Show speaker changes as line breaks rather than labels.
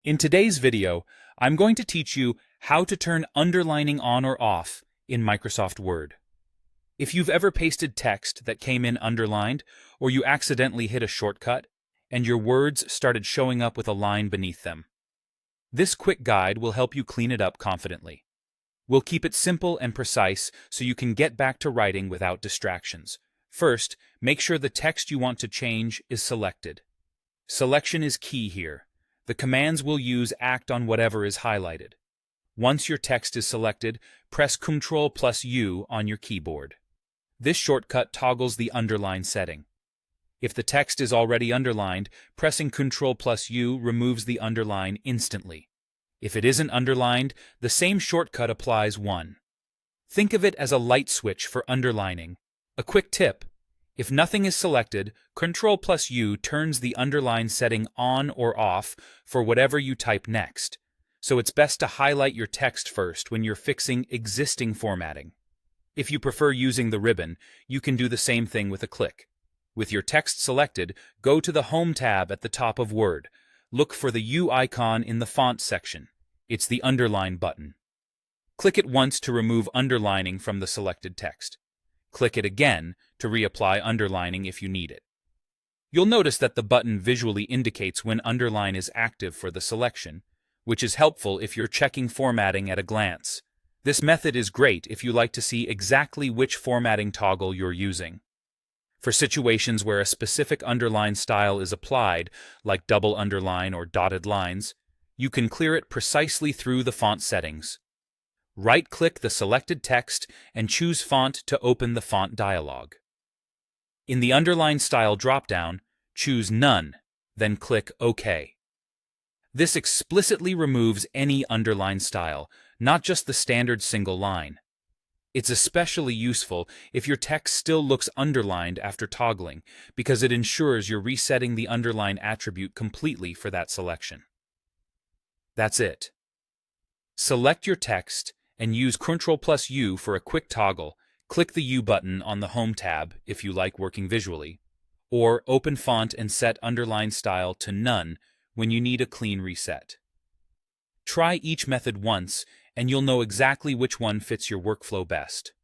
In today's video, I'm going to teach you how to turn underlining on or off in Microsoft Word. If you've ever pasted text that came in underlined, or you accidentally hit a shortcut, and your words started showing up with a line beneath them, this quick guide will help you clean it up confidently. We'll keep it simple and precise so you can get back to writing without distractions. First, make sure the text you want to change is selected. Selection is key here. The commands we'll use act on whatever is highlighted. Once your text is selected, press Ctrl+U on your keyboard. This shortcut toggles the underline setting. If the text is already underlined, pressing Ctrl+U removes the underline instantly. If it isn't underlined, the same shortcut applies. Think of it as a light switch for underlining. A quick tip: if nothing is selected, Ctrl+U turns the underline setting on or off for whatever you type next, so it's best to highlight your text first when you're fixing existing formatting. If you prefer using the ribbon, you can do the same thing with a click. With your text selected, go to the Home tab at the top of Word. Look for the U icon in the Font section. It's the Underline button. Click it once to remove underlining from the selected text. Click it again to reapply underlining if you need it. You'll notice that the button visually indicates when underline is active for the selection, which is helpful if you're checking formatting at a glance. This method is great if you like to see exactly which formatting toggle you're using. For situations where a specific underline style is applied, like double underline or dotted lines, you can clear it precisely through the font settings. Right-click the selected text and choose Font to open the font dialog. In the Underline Style drop-down, choose None, then click OK. This explicitly removes any underline style, not just the standard single line. It's especially useful if your text still looks underlined after toggling, because it ensures you're resetting the underline attribute completely for that selection. That's it. Select your text and use Ctrl+U for a quick toggle. Click the U button on the Home tab if you like working visually, or open Font and set Underline Style to None when you need a clean reset. Try each method once, and you'll know exactly which one fits your workflow best.